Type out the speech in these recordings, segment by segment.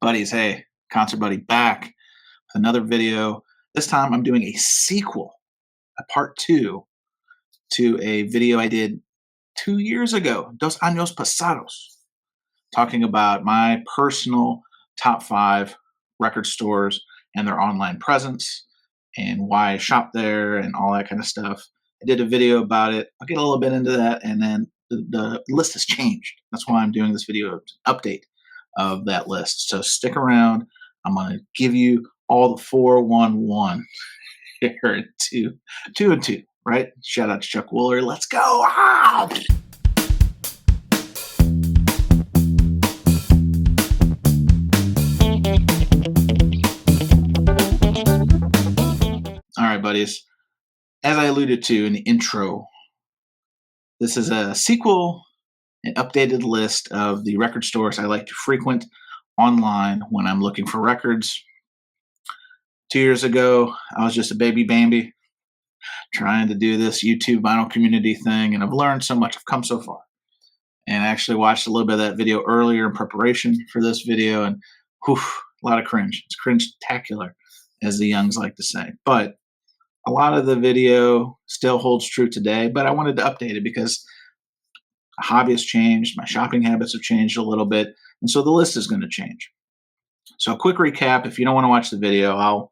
Buddies, hey, Concert Buddy back with another video. This time I'm doing a sequel, a part two to a video I did 2 years ago, dos años pasados, talking about my personal top 5 record stores and their online presence and why I shop there and all that kind of stuff. I did a video about it. I'll get a little bit into that, and then the list has changed. That's why I'm doing this video update of that list. So stick around. I'm going to give you all the 411 here in two and two, right? Shout out to Chuck Woolery. Let's go. Ah! All right, buddies. As I alluded to in the intro, this is a sequel, an updated list of the record stores I like to frequent online when I'm looking for records. 2 years ago, I was just a baby Bambi trying to do this YouTube vinyl community thing, and I've learned so much. I've come so far. And I actually watched a little bit of that video earlier in preparation for this video, and whew, a lot of cringe. It's cringe-tacular, as the youngs like to say. But a lot of the video still holds true today, but I wanted to update it because my hobby has changed, my shopping habits have changed a little bit, and so the list is going to change. So a quick recap, if you don't want to watch the video, I'll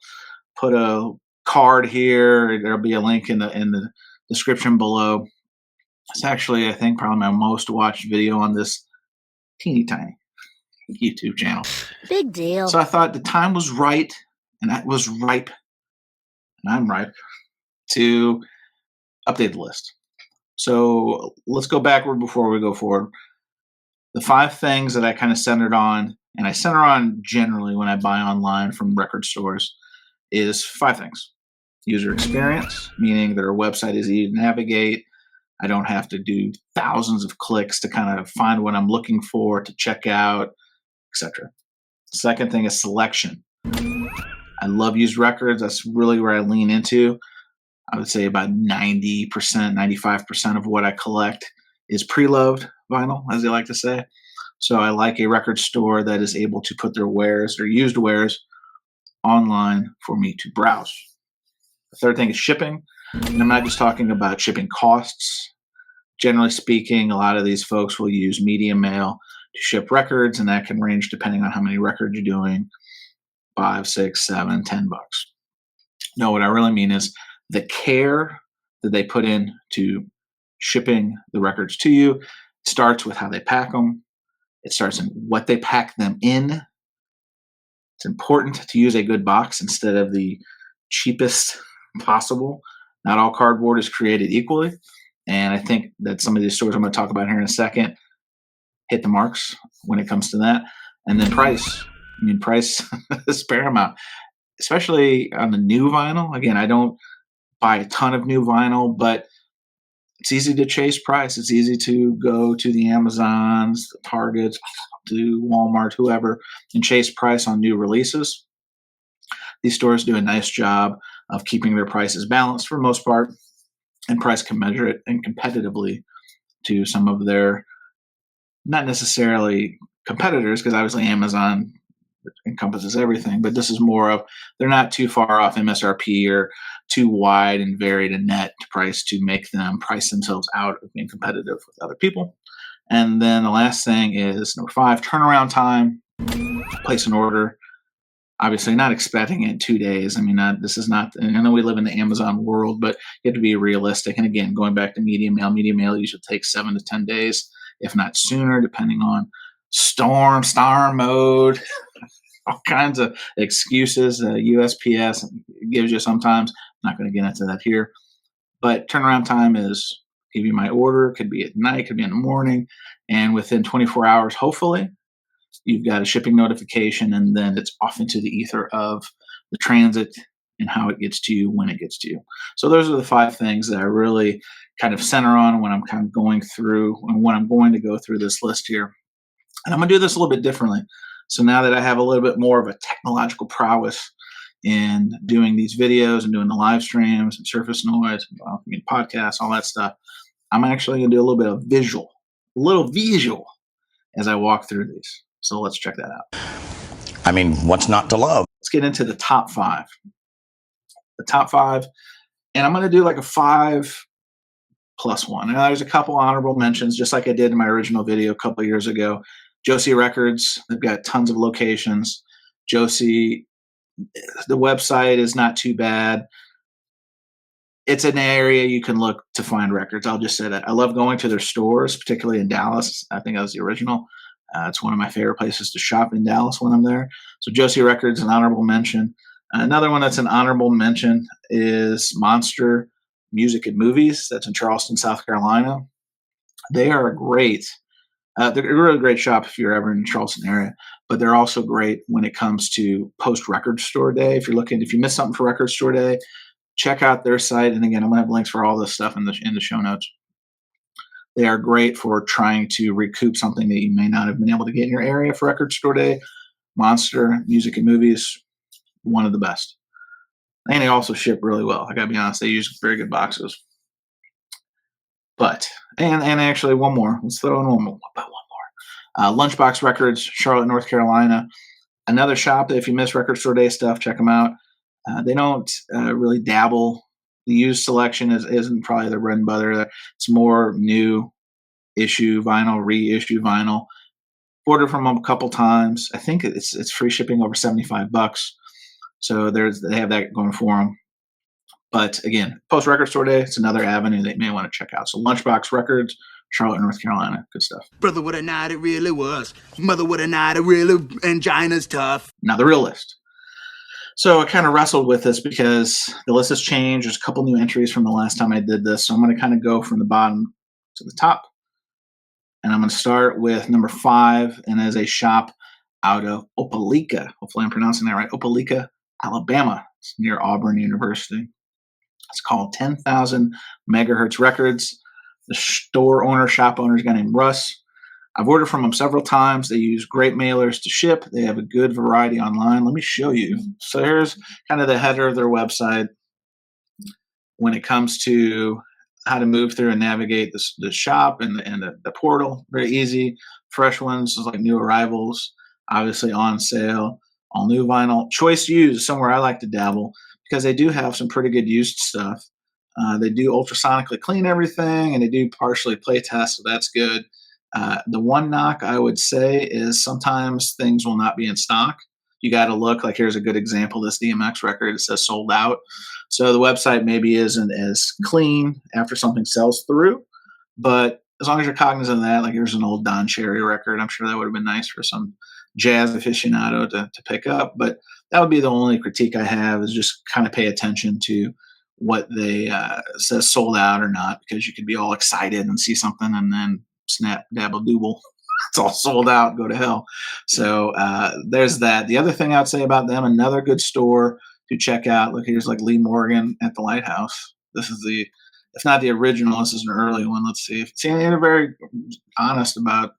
put a card here. There'll be a link in the description below. It's actually, I think, probably my most watched video on this teeny tiny YouTube channel. Big deal. So I thought the time was right, and I was ripe, and I'm ripe, to update the list. So let's go backward before we go forward. The 5 things that I kind of centered on, and I center on generally when I buy online from record stores, is 5 things. User experience, meaning their website is easy to navigate. I don't have to do thousands of clicks to kind of find what I'm looking for, to check out, etc. Second thing is selection. I love used records. That's really where I lean into. I would say about 90%, 95% of what I collect is preloved vinyl, as they like to say. So I like a record store that is able to put their wares, their used wares, online for me to browse. The third thing is shipping. And I'm not just talking about shipping costs. Generally speaking, a lot of these folks will use media mail to ship records, and that can range depending on how many records you're doing, $5, $6, $7, $10. No, what I really mean is the care that they put in to shipping the records to you starts with how they pack them. It starts in what they pack them in. It's important to use a good box instead of the cheapest possible. Not all cardboard is created equally. And I think that some of these stores I'm going to talk about here in a second hit the marks when it comes to that. And then price. I mean, price is paramount, especially on the new vinyl. Again, I don't buy a ton of new vinyl, but it's easy to chase price. It's easy to go to the Amazons, the Targets, to Walmart, whoever, and chase price on new releases. These stores do a nice job of keeping their prices balanced for the most part, and price can measure it and competitively to some of their, not necessarily competitors, because obviously Amazon encompasses everything, but this is more of, they're not too far off MSRP or too wide and varied a net price to make them price themselves out of being competitive with other people. And then the last thing is number 5, turnaround time. Place an order. Obviously not expecting it in 2 days. I mean, this is not, I know we live in the Amazon world, but you have to be realistic. And again, going back to media mail usually takes 7 to 10 days, if not sooner, depending on star mode, all kinds of excuses. USPS gives you sometimes. I'm not going to get into that here. But turnaround time is, give you my order, could be at night, could be in the morning, and within 24 hours, hopefully, you've got a shipping notification, and then it's off into the ether of the transit and how it gets to you when it gets to you. So those are the 5 things that I really kind of center on when I'm kind of going through, and when I'm going to go through this list here. And I'm going to do this a little bit differently. So now that I have a little bit more of a technological prowess in doing these videos and doing the live streams and surface noise, podcasts, all that stuff, I'm actually going to do a little bit of visual as I walk through these. So let's check that out. I mean, what's not to love? Let's get into the top 5. The top 5, and I'm going to do like a 5 plus 1. And there's a couple honorable mentions, just like I did in my original video a couple years ago. Josie Records, they've got tons of locations. Josie, the website is not too bad. It's an area you can look to find records. I'll just say that. I love going to their stores, particularly in Dallas. I think that was the original. It's one of my favorite places to shop in Dallas when I'm there. So Josie Records, an honorable mention. Another one that's an honorable mention is Monster Music and Movies. That's in Charleston, South Carolina. They are great. They're a really great shop if you're ever in the Charleston area, but they're also great when it comes to post record store day. If you miss something for record store day, check out their site. And again, I'm going to have links for all this stuff in the show notes. They are great for trying to recoup something that you may not have been able to get in your area for record store day. Monster Music and Movies, one of the best. And they also ship really well. I got to be honest, they use very good boxes. But, and actually one more. Let's throw in one more. Lunchbox Records, Charlotte, North Carolina. Another shop that if you miss record store day stuff, check them out. They don't really dabble. The used selection isn't probably their bread and butter. It's more new issue vinyl, reissue vinyl. Ordered from them a couple times. I think it's free shipping over $75. So they have that going for them. But again, post record store day, it's another avenue that you may want to check out. So Lunchbox Records, Charlotte, North Carolina, good stuff. Brother, what a night it really was. Mother, what a night it really, angina's tough. Now the real list. So I kind of wrestled with this because the list has changed. There's a couple new entries from the last time I did this. So I'm going to kind of go from the bottom to the top. And I'm going to start with number 5, and as a shop out of Opelika. Hopefully I'm pronouncing that right. Opelika, Alabama. It's near Auburn University. It's called 10,000 Megahertz Records. The store owner, shop owner, is a guy named Russ. I've ordered from them several times. They use great mailers to ship. They have a good variety online. Let me show you. So here's kind of the header of their website when it comes to how to move through and navigate the shop and the portal. Very easy. Fresh ones, like new arrivals, obviously on sale. All new vinyl. Choice used is somewhere I like to dabble because they do have some pretty good used stuff. They do ultrasonically clean everything, and they do partially play test, so that's good. The one knock I would say is sometimes things will not be in stock. You got to look. Like here's a good example. This DMX record, it says sold out. So the website maybe isn't as clean after something sells through, but as long as you're cognizant of that, like here's an old Don Cherry record. I'm sure that would have been nice for some jazz aficionado to pick up. But that would be the only critique I have, is just kind of pay attention to what they says sold out or not, because you could be all excited and see something and then snap, dabble, dooble. It's all sold out. Go to hell. So there's that. The other thing I'd say about them, another good store to check out. Look, here's like Lee Morgan at the Lighthouse. This is if not the original, this is an early one. Let's see. They're very honest about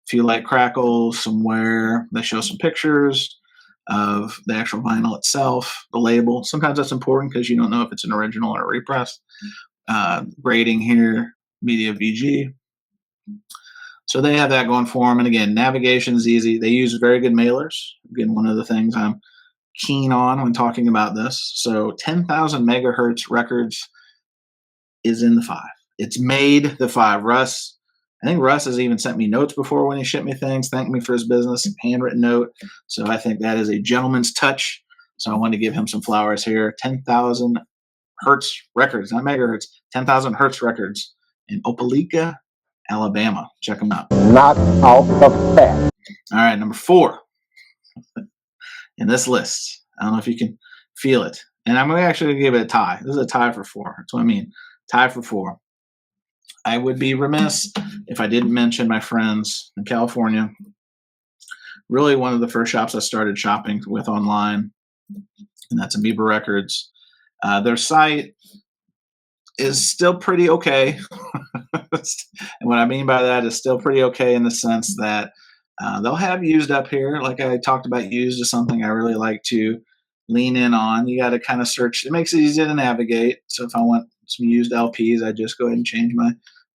if you like crackles somewhere. They show some pictures of the actual vinyl itself, the label. Sometimes that's important because you don't know if it's an original or a repress. Grading here, Media VG. So they have that going for them. And again, navigation is easy. They use very good mailers. Again, one of the things I'm keen on when talking about this. So 10,000 Megahertz Records is in the 5. It's made the 5. I think Russ has even sent me notes before when he shipped me things, thanked me for his business, handwritten note. So I think that is a gentleman's touch. So I wanted to give him some flowers here. 10,000 Hertz Records, not Megahertz, 10,000 Hertz Records in Opelika, Alabama. Check them out. Not off the bat. All right, number 4 in this list. I don't know if you can feel it. And I'm going to actually give it a tie. This is a tie for 4. That's what I mean. Tie for 4. I would be remiss if I didn't mention my friends in California. Really one of the first shops I started shopping with online, and that's Amoeba Records. Their site is still pretty okay. And what I mean by that is still pretty okay in the sense that they'll have used up here. Like I talked about, used is something I really like to lean in on. You got to kind of search. It makes it easy to navigate. So if I want some used LPs, I just go ahead and change my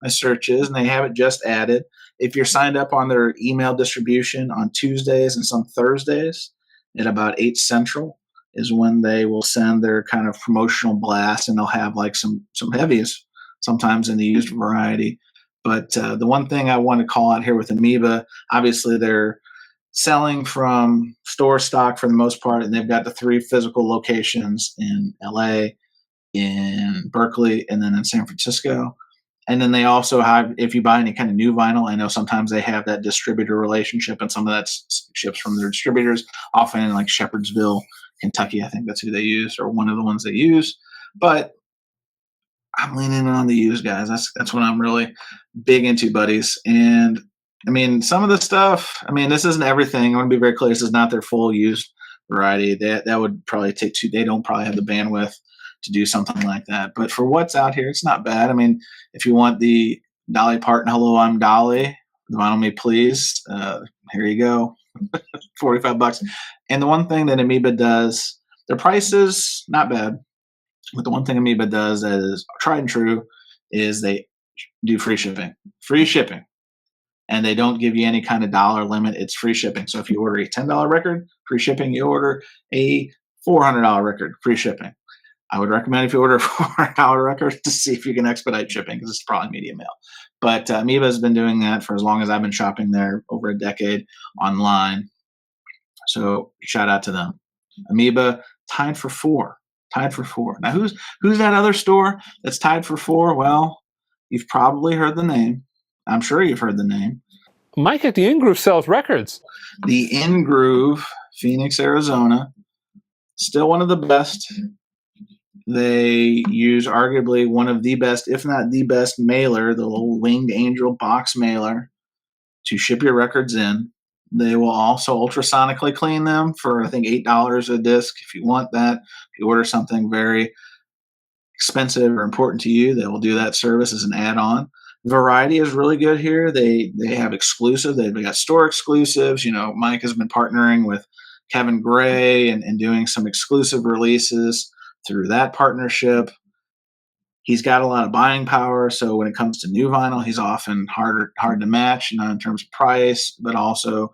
searches, and they have it just added. if you're signed up on their email distribution on Tuesdays and some Thursdays at about 8 Central is when they will send their kind of promotional blast, and they'll have like some heavies sometimes in the used variety. But the one thing I want to call out here with Amoeba, obviously they're selling from store stock for the most part, and they've got the 3 physical locations in LA, in Berkeley, and then in San Francisco. And then they also have, if you buy any kind of new vinyl, I know sometimes they have that distributor relationship, and some of that ships from their distributors, often in like Shepherdsville, Kentucky. I think that's who they use, or one of the ones they use. But I'm leaning on the used guys. That's what I'm really big into, buddies. And I mean, some of the stuff, I mean, this isn't everything. I want to be very clear. This is not their full used variety. That would probably take they don't probably have the bandwidth to do something like that. But for what's out here, it's not bad. I mean, if you want the Dolly Parton, Hello, I'm Dolly, the Vinyl Me Please, here you go, $45. And the one thing that Amoeba does, their price is not bad. But the one thing Amoeba does that is tried and true is they do free shipping. Free shipping. And they don't give you any kind of dollar limit. It's free shipping. So if you order a $10 record, free shipping. You order a $400 record, free shipping. I would recommend if you order a $400 record to see if you can expedite shipping, because it's probably media mail. But Amoeba has been doing that for as long as I've been shopping there, over a decade online. So shout out to them. Amoeba tied for 4. Tied for 4. Now, who's that other store that's tied for 4? Well, you've probably heard the name. I'm sure you've heard the name. Mike at the In-Groove sells records. The In-Groove, Phoenix, Arizona. Still one of the best. They use arguably one of the best, if not the best, mailer, the little winged angel box mailer, to ship your records in. They will also ultrasonically clean them for, I think, $8 a disc. If you want that, if you order something very expensive or important to you, they will do that service as an add-on. Variety is really good here. They have exclusive. They've got store exclusives. You know, Mike has been partnering with Kevin Gray and doing some exclusive releases through that partnership. He's got a lot of buying power, so when it comes to new vinyl, he's often hard to match, not in terms of price, but also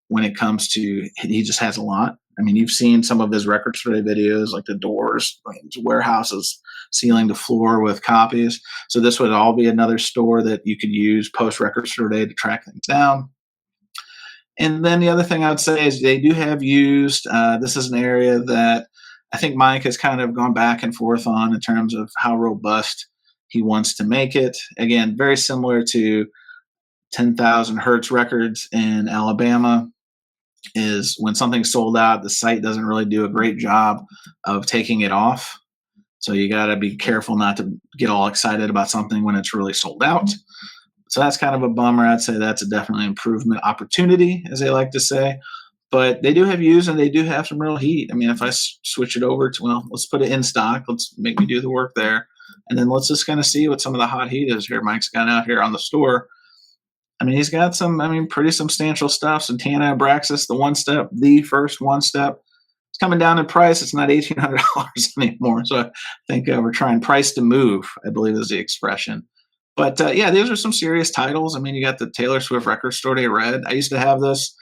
when it comes to, he just has a lot. I mean, you've seen some of his record store videos, like the doors, like his warehouses, ceiling to floor with copies. So this would all be another store that you could use post record store day to track things down. And then the other thing I would say is they do have used. This is an area that I think Mike has kind of gone back and forth on in terms of how robust he wants to make it. Again, very similar to 10,000 Hertz Records in Alabama, is when something's sold out, the site doesn't really do a great job of taking it off. So you got to be careful not to get all excited about something when it's really sold out. So that's kind of a bummer. I'd say that's a definitely improvement opportunity, as they like to say. But they do have used, and they do have some real heat. I mean, if I switch it over to, well, let's put it in stock. Let's make me do the work there. And then let's just kind of see what some of the hot heat is here. Mike's got out here on the store. I mean, he's got some, pretty substantial stuff. Santana Abraxas, the one step, the first one step. It's coming down in price. It's not $1,800 anymore. So I think we're trying price to move, I believe is the expression. But yeah, these are some serious titles. I mean, you got the Taylor Swift Record Store Day Red. I used to have this.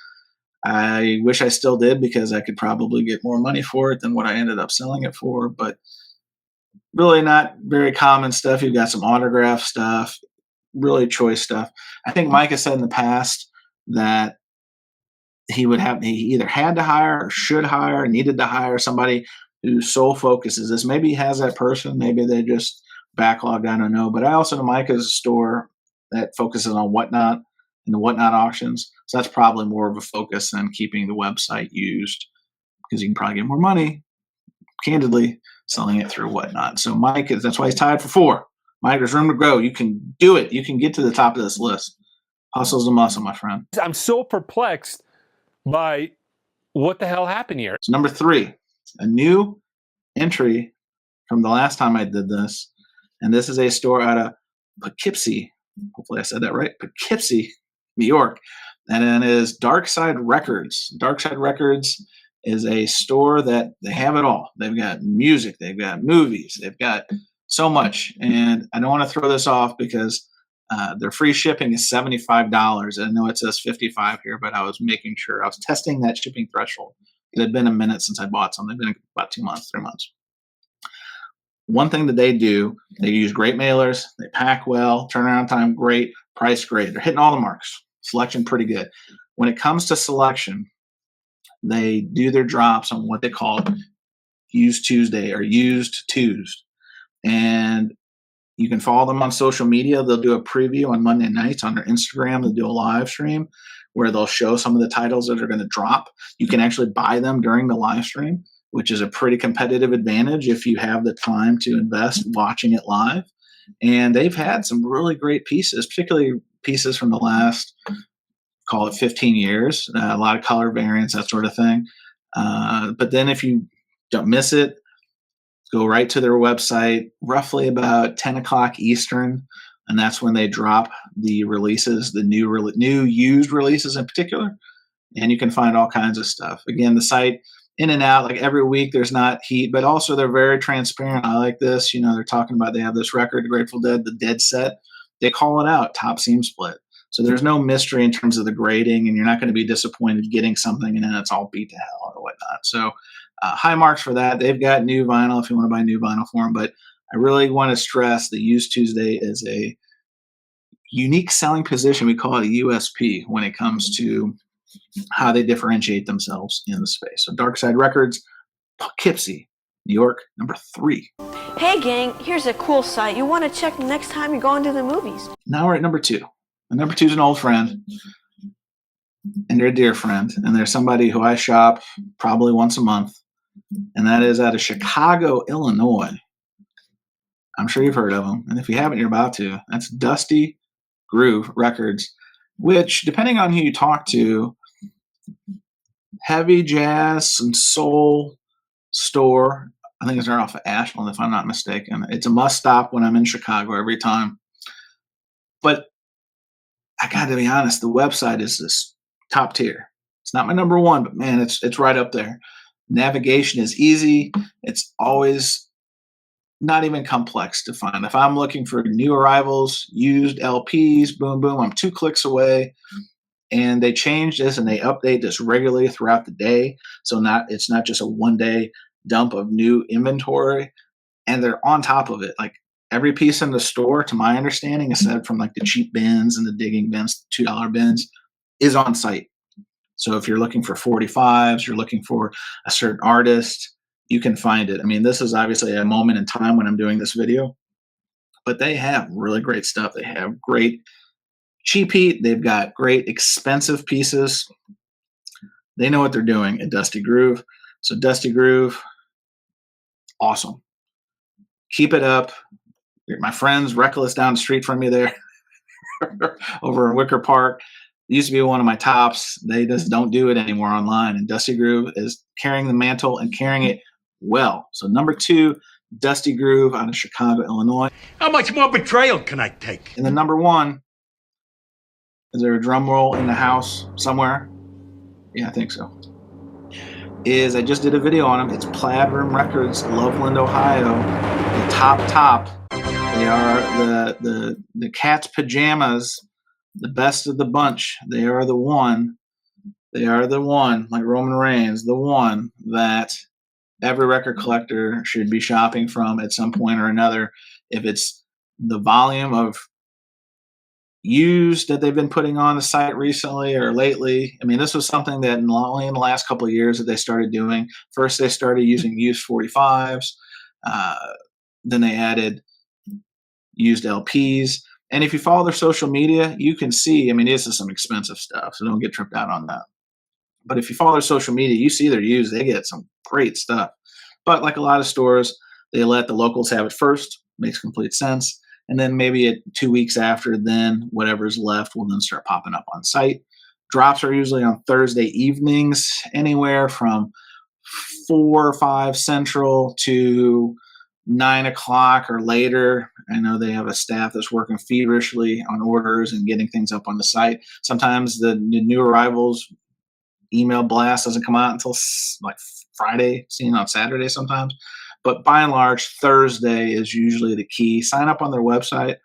I wish I still did, because I could probably get more money for it than what I ended up selling it for. But really not very common stuff. You've got some autograph stuff, really choice stuff. I think Mike has said in the past that he either had to hire or should hire or needed to hire somebody whose sole focus is this. Maybe he has that person. Maybe they just backlogged. I don't know. But I also know Mike has a store that focuses on Whatnot and the Whatnot auctions. So that's probably more of a focus than keeping the website used, because you can probably get more money, candidly, selling it through Whatnot. So Mike, that's why he's tied for 4. Mike, there's room to grow. You can do it. You can get to the top of this list. Hustle's a muscle, my friend. I'm so perplexed by what the hell happened here. So number 3, a new entry from the last time I did this. And this is a store out of Poughkeepsie. Hopefully I said that right. Poughkeepsie, New York. And then is Dark Side Records. Dark Side Records is a store that they have it all. They've got music. They've got movies. They've got so much. And I don't want to throw this off, because Their free shipping is $75. I know it says 55 here, but I was making sure I was testing that shipping threshold. It had been a minute since I bought something. It's been about 2 months, 3 months. One thing that they do, they use great mailers, they pack well, turnaround time great, price great. They're hitting all the marks. Selection pretty good. When it comes to selection, they do their drops on what they call Used Tuesday or Used Tuesday. And you can follow them on social media. They'll do a preview on Monday nights on their Instagram. They'll do a live stream where they'll show some of the titles that are going to drop. You can actually buy them during the live stream, which is a pretty competitive advantage if you have the time to invest watching it live. And they've had some really great pieces, particularly pieces from the last, call it 15 years, a lot of color variants, that sort of thing. But then if you don't miss it, go right to their website, roughly about 10 o'clock Eastern, and that's when they drop the releases, the new used releases in particular, and you can find all kinds of stuff. Again, the site in and out, like every week there's not heat, but also they're very transparent. I like this. You know, they're talking about, they have this record, The Grateful Dead, the Dead Set. They call it out, top seam split. So there's no mystery in terms of the grading, and you're not going to be disappointed getting something and then it's all beat to hell or whatnot. So high marks for that. They've got new vinyl if you want to buy new vinyl for them, but I really want to stress that Used Tuesday is a unique selling position. We call it a USP when it comes to how they differentiate themselves in the space. So Dark Side Records, Poughkeepsie, New York, number 3. Hey gang, here's a cool site you want to check next time you're going to the movies. Now we're at number 2. And number 2 is an old friend, and they're a dear friend, and they're somebody who I shop probably once a month, and that is out of Chicago, Illinois. I'm sure you've heard of them, and if you haven't, you're about to. That's Dusty Groove Records, which, depending on who you talk to, heavy jazz and soul store. I think it's right off of Ashland, if I'm not mistaken. It's a must stop when I'm in Chicago every time. But I got to be honest, the website is this top tier. It's not my number 1, but man, it's right up there. Navigation is easy. It's always not even complex to find. If I'm looking for new arrivals, used LPs, boom, boom, I'm 2 clicks away. And they change this and they update this regularly throughout the day. So it's not just a one-day dump of new inventory. And they're on top of it. Like every piece in the store, to my understanding, aside from like the cheap bins and the digging bins, $2 bins, is on site. So if you're looking for 45s, you're looking for a certain artist, you can find it. I mean, this is obviously a moment in time when I'm doing this video, but they have really great stuff. They have great cheap heat. They've got great expensive pieces. They know what they're doing at Dusty Groove. So Dusty Groove, awesome. Keep it up. My friends, Reckless down the street from me there over in Wicker Park. It used to be one of my tops. They just don't do it anymore online. And Dusty Groove is carrying the mantle and carrying it well. So number 2, Dusty Groove out of Chicago, Illinois. How much more betrayal can I take? And then number 1, is there a drum roll in the house somewhere? Yeah, I think so. I just did a video on them. It's Plaid Room Records, Loveland, Ohio. The top. They are the cat's pajamas, the best of the bunch. They are the one. They are the one, like Roman Reigns, the one that every record collector should be shopping from at some point or another. If it's the volume of used that they've been putting on the site recently or lately. I mean, this was something that only in the last couple of years that they started doing. First, they started using used 45s. Then they added used LPs. And if you follow their social media, you can see, I mean, this is some expensive stuff, so don't get tripped out on that. But if you follow their social media, you see they're used. They get some great stuff. But like a lot of stores, they let the locals have it first. Makes complete sense. And then maybe 2 weeks after, then whatever's left will then start popping up on site. Drops are usually on Thursday evenings, anywhere from 4 or 5 Central to 9 o'clock or later. I know they have a staff that's working feverishly on orders and getting things up on the site. Sometimes the new arrivals email blast doesn't come out until like Friday, seen on Saturday sometimes. But by and large, Thursday is usually the key. Sign up on their website.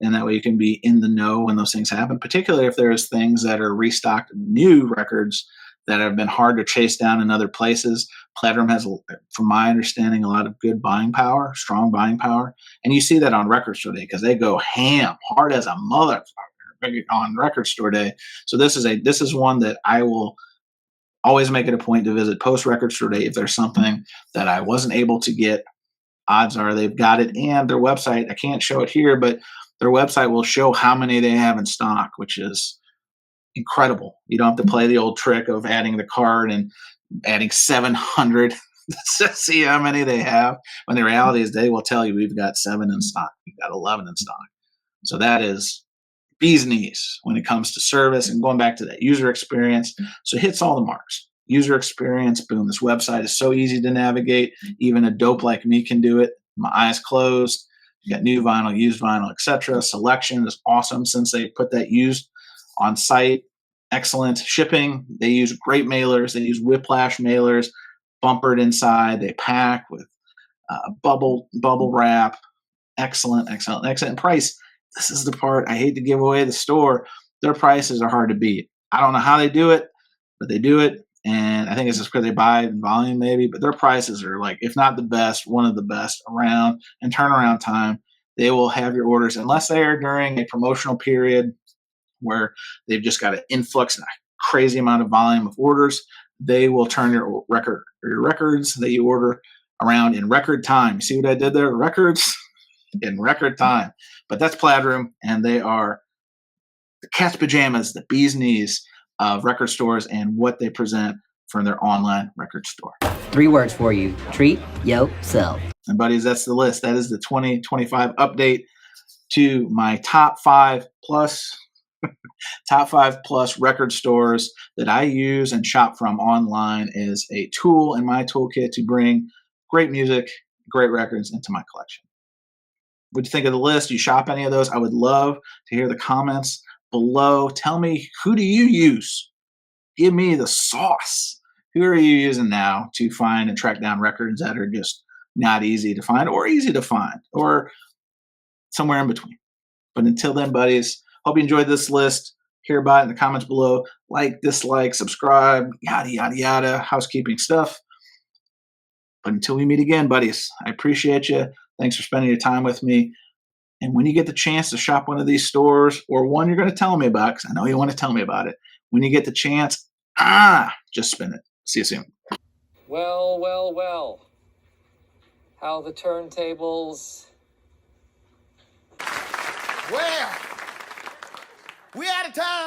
and that way you can be in the know when those things happen, particularly if there's things that are restocked, new records that have been hard to chase down in other places. Platinum has, from my understanding, a lot of good buying power, strong buying power. And you see that on Record Store Day because they go ham, hard as a motherfucker on Record Store Day. So this is one that I will always make it a point to visit post Record Store Day if there's something that I wasn't able to get. Odds are they've got it, and their website, I can't show it here, but their website will show how many they have in stock, which is incredible. You don't have to play the old trick of adding the card and adding 700 to see how many they have, when the reality is they will tell you we've got 7 in stock, we've got 11 in stock. So that is bee's knees when it comes to service and going back to that user experience. So it hits all the marks. User experience, boom. This website is so easy to navigate. Even a dope like me can do it. My eyes closed. You got new vinyl, used vinyl, etc. Selection is awesome since they put that used on site. Excellent shipping. They use great mailers. They use Whiplash mailers, bumpered inside. They pack with bubble wrap. Excellent price. This is the part I hate to give away the store. Their prices are hard to beat. I don't know how they do it, but they do it. And I think it's just because they buy in volume maybe, but their prices are like, if not the best, one of the best around. And turnaround time, they will have your orders, unless they are during a promotional period where they've just got an influx and a crazy amount of volume of orders. They will turn your records that you order around in record time. See what I did there? Records in record time. But that's Platinum, and they are the cat's pajamas, the bee's knees of record stores and what they present from their online record store. 3 words for you: treat yourself. And buddies, that's the list. That is the 2025 update to my top 5 plus record stores that I use and shop from online as a tool in my toolkit to bring great music, great records into my collection. What do you think of the list? Do you shop any of those? I would love to hear the comments below. Tell me, who do you use? Give me the sauce. Who are you using now to find and track down records that are just not easy to find, or easy to find, or somewhere in between? But until then, buddies, hope you enjoyed this list. Hear about it in the comments below. Like, dislike, subscribe, yada, yada, yada, housekeeping stuff. But until we meet again, buddies, I appreciate you. Thanks for spending your time with me. And when you get the chance to shop one of these stores, or one you're going to tell me about, because I know you want to tell me about it, when you get the chance, just spin it. See you soon. Well, well, well. How the turntables... Well, we out of time.